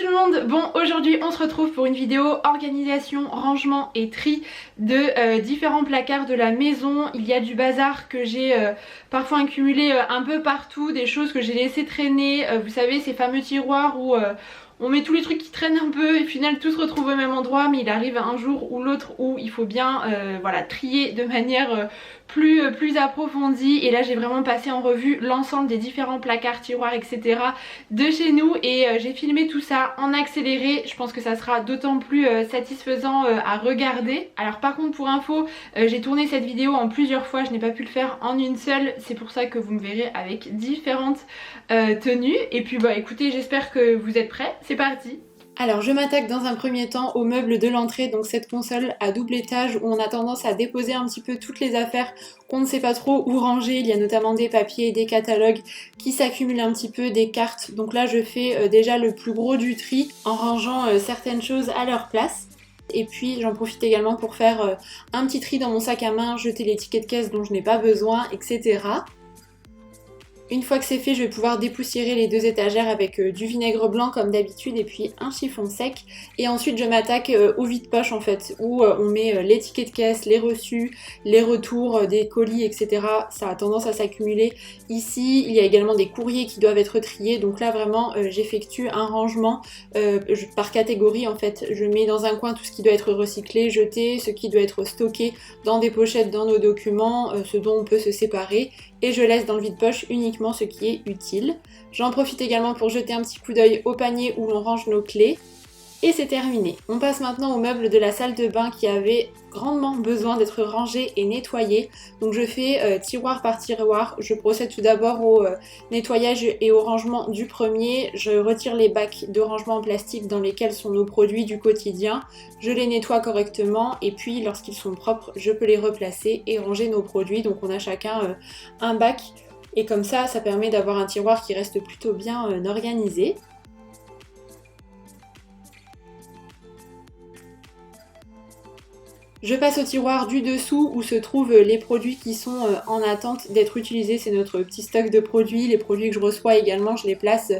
tout le monde. Bon, aujourd'hui on se retrouve pour une vidéo organisation, rangement et tri de différents placards de la maison. Il y a du bazar que j'ai parfois accumulé un peu partout, des choses que j'ai laissé traîner, vous savez ces fameux tiroirs où on met tous les trucs qui traînent un peu et au final tout se retrouve au même endroit, mais il arrive un jour ou l'autre où il faut bien voilà, trier de manière plus approfondie. Et là j'ai vraiment passé en revue l'ensemble des différents placards, tiroirs, etc. de chez nous et j'ai filmé tout ça en accéléré. Je pense que ça sera d'autant plus satisfaisant à regarder. Alors par contre, pour info, j'ai tourné cette vidéo en plusieurs fois, je n'ai pas pu le faire en une seule, c'est pour ça que vous me verrez avec différentes tenues. Et puis bah écoutez, j'espère que vous êtes prêts, c'est parti. Alors je m'attaque dans un premier temps au meuble de l'entrée, donc cette console à double étage où on a tendance à déposer un petit peu toutes les affaires qu'on ne sait pas trop où ranger. Il y a notamment des papiers, des catalogues qui s'accumulent un petit peu, des cartes. Donc là je fais déjà le plus gros du tri en rangeant certaines choses à leur place. Et puis j'en profite également pour faire un petit tri dans mon sac à main, jeter les tickets de caisse dont je n'ai pas besoin, etc. Une fois que c'est fait, je vais pouvoir dépoussiérer les deux étagères avec du vinaigre blanc comme d'habitude et puis un chiffon sec. Et ensuite je m'attaque au vide-poche en fait, où on met les tickets de caisse, les reçus, les retours des colis, etc. Ça a tendance à s'accumuler. Ici, il y a également des courriers qui doivent être triés. Donc là vraiment, j'effectue un rangement par catégorie en fait. Je mets dans un coin tout ce qui doit être recyclé, jeté, ce qui doit être stocké dans des pochettes dans nos documents, ce dont on peut se séparer. Et je laisse dans le vide-poche uniquement ce qui est utile. J'en profite également pour jeter un petit coup d'œil au panier où l'on range nos clés. Et c'est terminé. On passe maintenant au meuble de la salle de bain qui avait grandement besoin d'être rangé et nettoyé. Donc je fais tiroir par tiroir. Je procède tout d'abord au nettoyage et au rangement du premier. Je retire les bacs de rangement en plastique dans lesquels sont nos produits du quotidien. Je les nettoie correctement et puis lorsqu'ils sont propres, je peux les replacer et ranger nos produits. Donc on a chacun un bac et comme ça permet d'avoir un tiroir qui reste plutôt bien organisé. Je passe au tiroir du dessous où se trouvent les produits qui sont en attente d'être utilisés. C'est notre petit stock de produits. Les produits que je reçois également, je les place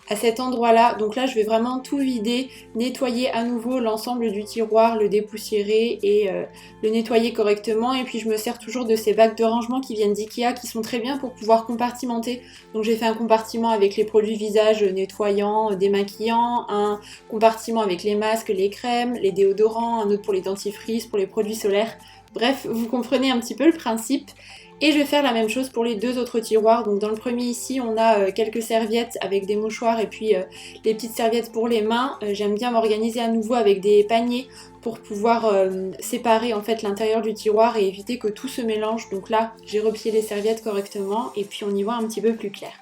à cet endroit-là. Donc là, je vais vraiment tout vider, nettoyer à nouveau l'ensemble du tiroir, le dépoussiérer et le nettoyer correctement. Et puis je me sers toujours de ces bacs de rangement qui viennent d'IKEA qui sont très bien pour pouvoir compartimenter. Donc j'ai fait un compartiment avec les produits visage nettoyants, démaquillants, un compartiment avec les masques, les crèmes, les déodorants, un autre pour les dentifrices, pour les produits solaires. Bref, vous comprenez un petit peu le principe. Et je vais faire la même chose pour les deux autres tiroirs. Donc dans le premier ici, on a quelques serviettes avec des mouchoirs et puis les petites serviettes pour les mains. J'aime bien m'organiser à nouveau avec des paniers pour pouvoir séparer en fait l'intérieur du tiroir et éviter que tout se mélange. Donc là, j'ai replié les serviettes correctement et puis on y voit un petit peu plus clair.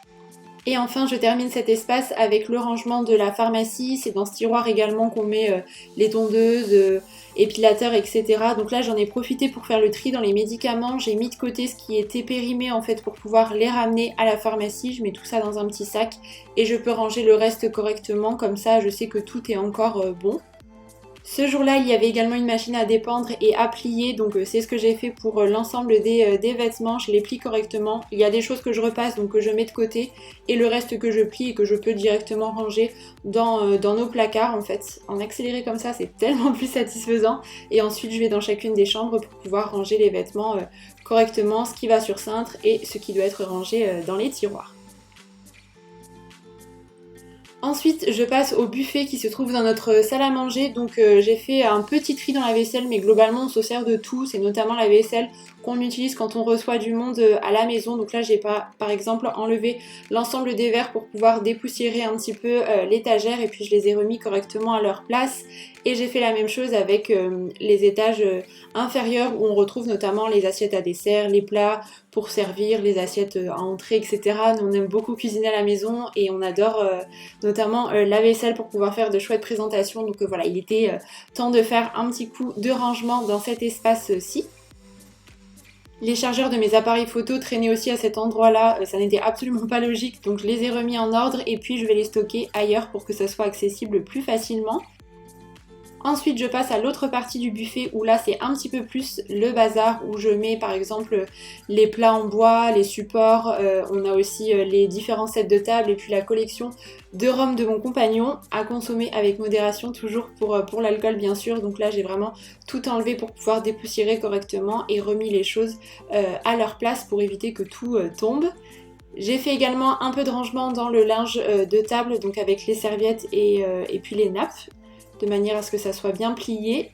Et enfin, je termine cet espace avec le rangement de la pharmacie. C'est dans ce tiroir également qu'on met les tondeuses, épilateurs, etc. Donc là, j'en ai profité pour faire le tri dans les médicaments. J'ai mis de côté ce qui était périmé en fait pour pouvoir les ramener à la pharmacie. Je mets tout ça dans un petit sac et je peux ranger le reste correctement. Comme ça, je sais que tout est encore bon. Ce jour-là, il y avait également une machine à dépendre et à plier, donc c'est ce que j'ai fait pour l'ensemble des vêtements. Je les plie correctement. Il y a des choses que je repasse, donc que je mets de côté, et le reste que je plie et que je peux directement ranger dans nos placards en fait. En accéléré comme ça, c'est tellement plus satisfaisant. Et ensuite, je vais dans chacune des chambres pour pouvoir ranger les vêtements correctement, ce qui va sur cintre et ce qui doit être rangé dans les tiroirs. Ensuite, je passe au buffet qui se trouve dans notre salle à manger. Donc j'ai fait un petit tri dans la vaisselle, mais globalement on se sert de tout. C'est notamment la vaisselle qu'on utilise quand on reçoit du monde à la maison. Donc là, j'ai par exemple enlevé l'ensemble des verres pour pouvoir dépoussiérer un petit peu l'étagère et puis je les ai remis correctement à leur place. Et j'ai fait la même chose avec les étages inférieurs où on retrouve notamment les assiettes à dessert, les plats pour servir, les assiettes à entrée, etc. Nous, on aime beaucoup cuisiner à la maison et on adore notamment la vaisselle pour pouvoir faire de chouettes présentations. Donc voilà, il était temps de faire un petit coup de rangement dans cet espace-ci. Les chargeurs de mes appareils photo traînaient aussi à cet endroit-là, ça n'était absolument pas logique, donc je les ai remis en ordre et puis je vais les stocker ailleurs pour que ça soit accessible plus facilement. Ensuite je passe à l'autre partie du buffet où là c'est un petit peu plus le bazar, où je mets par exemple les plats en bois, les supports, on a aussi les différents sets de table et puis la collection de rhum de mon compagnon, à consommer avec modération toujours pour l'alcool bien sûr. Donc là j'ai vraiment tout enlevé pour pouvoir dépoussiérer correctement et remis les choses à leur place pour éviter que tout tombe. J'ai fait également un peu de rangement dans le linge de table, donc avec les serviettes et puis les nappes, de manière à ce que ça soit bien plié.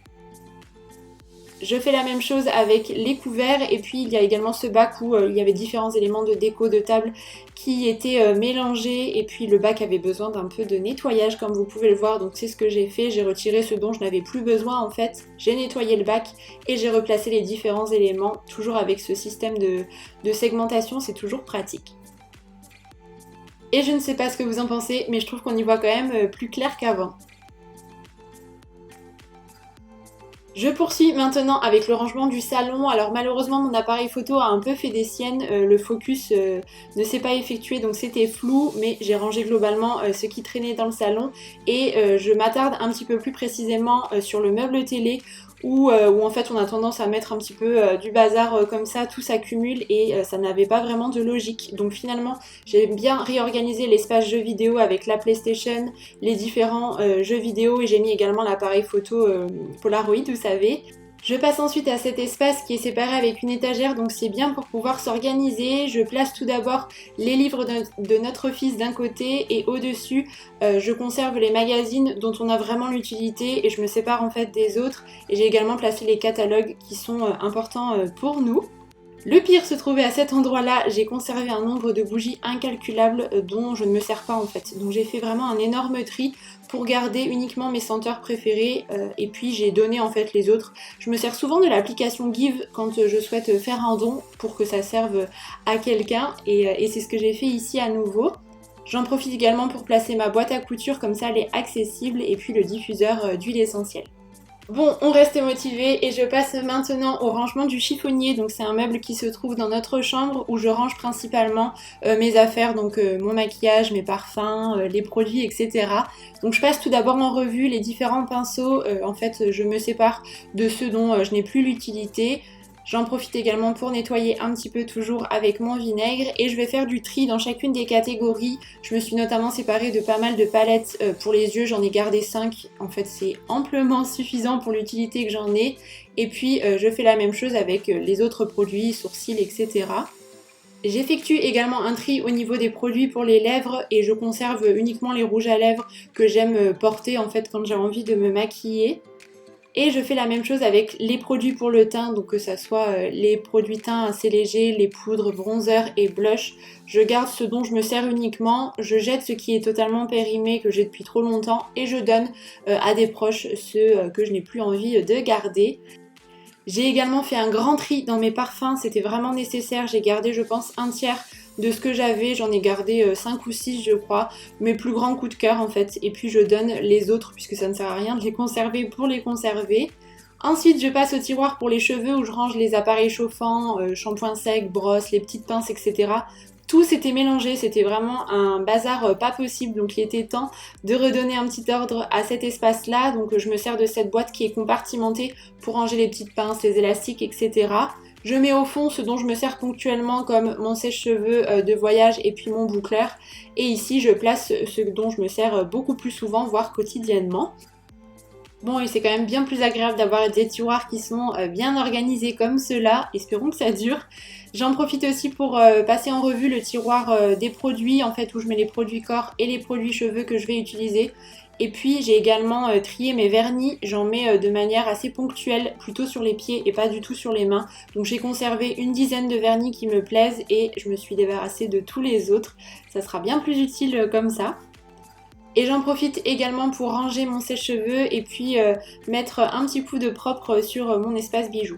Je fais la même chose avec les couverts et puis il y a également ce bac où il y avait différents éléments de déco de table qui étaient mélangés et puis le bac avait besoin d'un peu de nettoyage comme vous pouvez le voir, donc c'est ce que j'ai fait, j'ai retiré ce dont je n'avais plus besoin en fait, j'ai nettoyé le bac et j'ai replacé les différents éléments, toujours avec ce système de segmentation, c'est toujours pratique. Et je ne sais pas ce que vous en pensez, mais je trouve qu'on y voit quand même plus clair qu'avant. Je poursuis maintenant avec le rangement du salon. Alors malheureusement mon appareil photo a un peu fait des siennes, le focus ne s'est pas effectué donc c'était flou, mais j'ai rangé globalement ce qui traînait dans le salon et je m'attarde un petit peu plus précisément sur le meuble télé où en fait on a tendance à mettre un petit peu du bazar comme ça, tout s'accumule et ça n'avait pas vraiment de logique. Donc finalement j'ai bien réorganisé l'espace jeux vidéo avec la PlayStation, les différents jeux vidéo et j'ai mis également l'appareil photo Polaroid, vous savez. Je passe ensuite à cet espace qui est séparé avec une étagère, donc c'est bien pour pouvoir s'organiser. Je place tout d'abord les livres de notre fils d'un côté et au-dessus je conserve les magazines dont on a vraiment l'utilité et je me sépare en fait des autres. Et j'ai également placé les catalogues qui sont importants pour nous. Le pire se trouvait à cet endroit-là, j'ai conservé un nombre de bougies incalculable dont je ne me sers pas en fait. Donc j'ai fait vraiment un énorme tri pour garder uniquement mes senteurs préférées et puis j'ai donné en fait les autres. Je me sers souvent de l'application Give quand je souhaite faire un don pour que ça serve à quelqu'un et c'est ce que j'ai fait ici à nouveau. J'en profite également pour placer ma boîte à couture, comme ça elle est accessible, et puis le diffuseur d'huile essentielle. Bon, on reste motivé et je passe maintenant au rangement du chiffonnier. Donc c'est un meuble qui se trouve dans notre chambre où je range principalement mes affaires, donc mon maquillage, mes parfums, les produits, etc. Donc je passe tout d'abord en revue les différents pinceaux. En fait, je me sépare de ceux dont je n'ai plus l'utilité. J'en profite également pour nettoyer un petit peu toujours avec mon vinaigre et je vais faire du tri dans chacune des catégories. Je me suis notamment séparée de pas mal de palettes pour les yeux, j'en ai gardé 5. En fait c'est amplement suffisant pour l'utilité que j'en ai. Et puis je fais la même chose avec les autres produits, sourcils, etc. J'effectue également un tri au niveau des produits pour les lèvres et je conserve uniquement les rouges à lèvres que j'aime porter en fait quand j'ai envie de me maquiller. Et je fais la même chose avec les produits pour le teint, donc que ça soit les produits teint assez légers, les poudres, bronzer et blush. Je garde ce dont je me sers uniquement, je jette ce qui est totalement périmé, que j'ai depuis trop longtemps, et je donne à des proches ceux que je n'ai plus envie de garder. J'ai également fait un grand tri dans mes parfums, c'était vraiment nécessaire, j'ai gardé je pense un tiers de ce que j'avais, j'en ai gardé 5 ou 6 je crois, mes plus grands coups de cœur en fait, et puis je donne les autres puisque ça ne sert à rien de les conserver pour les conserver. Ensuite je passe au tiroir pour les cheveux où je range les appareils chauffants, shampoing sec, brosse, les petites pinces, etc. Tout s'était mélangé, c'était vraiment un bazar pas possible, donc il était temps de redonner un petit ordre à cet espace-là. Donc je me sers de cette boîte qui est compartimentée pour ranger les petites pinces, les élastiques, etc. Je mets au fond ce dont je me sers ponctuellement comme mon sèche-cheveux de voyage et puis mon boucleur. Et ici je place ce dont je me sers beaucoup plus souvent, voire quotidiennement. Bon, et c'est quand même bien plus agréable d'avoir des tiroirs qui sont bien organisés comme ceux-là, espérons que ça dure. J'en profite aussi pour passer en revue le tiroir des produits, en fait où je mets les produits corps et les produits cheveux que je vais utiliser. Et puis j'ai également trié mes vernis, j'en mets de manière assez ponctuelle, plutôt sur les pieds et pas du tout sur les mains. Donc j'ai conservé une dizaine de vernis qui me plaisent et je me suis débarrassée de tous les autres. Ça sera bien plus utile comme ça. Et j'en profite également pour ranger mon sèche-cheveux et puis mettre un petit coup de propre sur mon espace bijoux.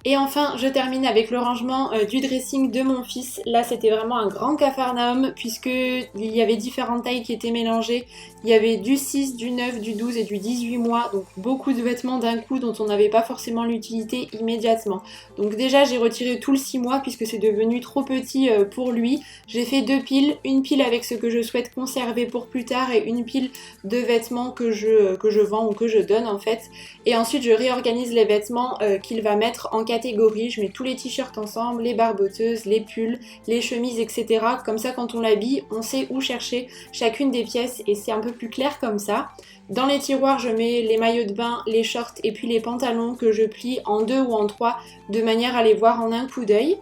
Et enfin, je termine avec le rangement du dressing de mon fils. Là, c'était vraiment un grand capharnaüm puisque il y avait différentes tailles qui étaient mélangées. Il y avait du 6, du 9, du 12 et du 18 mois. Donc beaucoup de vêtements d'un coup dont on n'avait pas forcément l'utilité immédiatement. Donc déjà, j'ai retiré tout le 6 mois puisque c'est devenu trop petit pour lui. J'ai fait 2 piles. Une pile avec ce que je souhaite conserver pour plus tard et une pile de vêtements que je vends ou que je donne en fait. Et ensuite, je réorganise les vêtements qu'il va mettre en catégorie. Je mets tous les t-shirts ensemble, les barboteuses, les pulls, les chemises, etc. Comme ça, quand on l'habille, on sait où chercher chacune des pièces et c'est un peu plus clair comme ça. Dans les tiroirs, je mets les maillots de bain, les shorts et puis les pantalons que je plie en 2 ou en 3 de manière à les voir en un coup d'œil.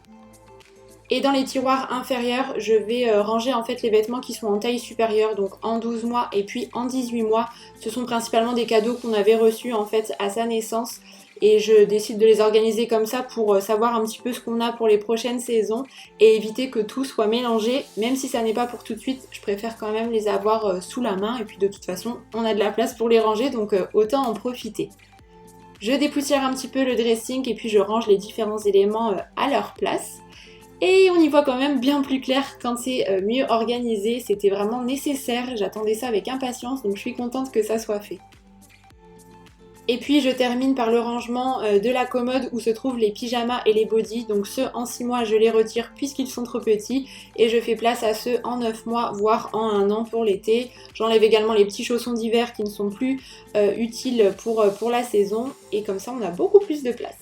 Et dans les tiroirs inférieurs, je vais ranger en fait les vêtements qui sont en taille supérieure, donc en 12 mois et puis en 18 mois. Ce sont principalement des cadeaux qu'on avait reçus en fait à sa naissance. Et je décide de les organiser comme ça pour savoir un petit peu ce qu'on a pour les prochaines saisons et éviter que tout soit mélangé. Même si ça n'est pas pour tout de suite, je préfère quand même les avoir sous la main. Et puis de toute façon, on a de la place pour les ranger, donc autant en profiter. Je dépoussière un petit peu le dressing et puis je range les différents éléments à leur place. Et on y voit quand même bien plus clair quand c'est mieux organisé. C'était vraiment nécessaire, j'attendais ça avec impatience, donc je suis contente que ça soit fait. Et puis je termine par le rangement de la commode où se trouvent les pyjamas et les bodys. Donc ceux en 6 mois je les retire puisqu'ils sont trop petits et je fais place à ceux en 9 mois voire en 1 an pour l'été. J'enlève également les petits chaussons d'hiver qui ne sont plus utiles pour la saison et comme ça on a beaucoup plus de place.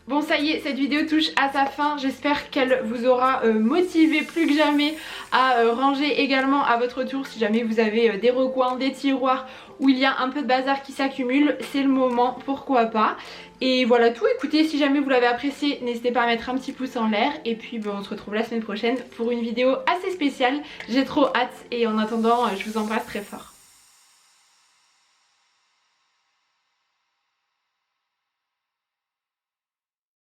Bon ça y est, cette vidéo touche à sa fin, j'espère qu'elle vous aura motivé plus que jamais à ranger également à votre tour si jamais vous avez des recoins, des tiroirs où il y a un peu de bazar qui s'accumule, c'est le moment, pourquoi pas. Et voilà tout, écoutez, si jamais vous l'avez apprécié, n'hésitez pas à mettre un petit pouce en l'air et puis on se retrouve la semaine prochaine pour une vidéo assez spéciale, j'ai trop hâte et en attendant je vous embrasse très fort.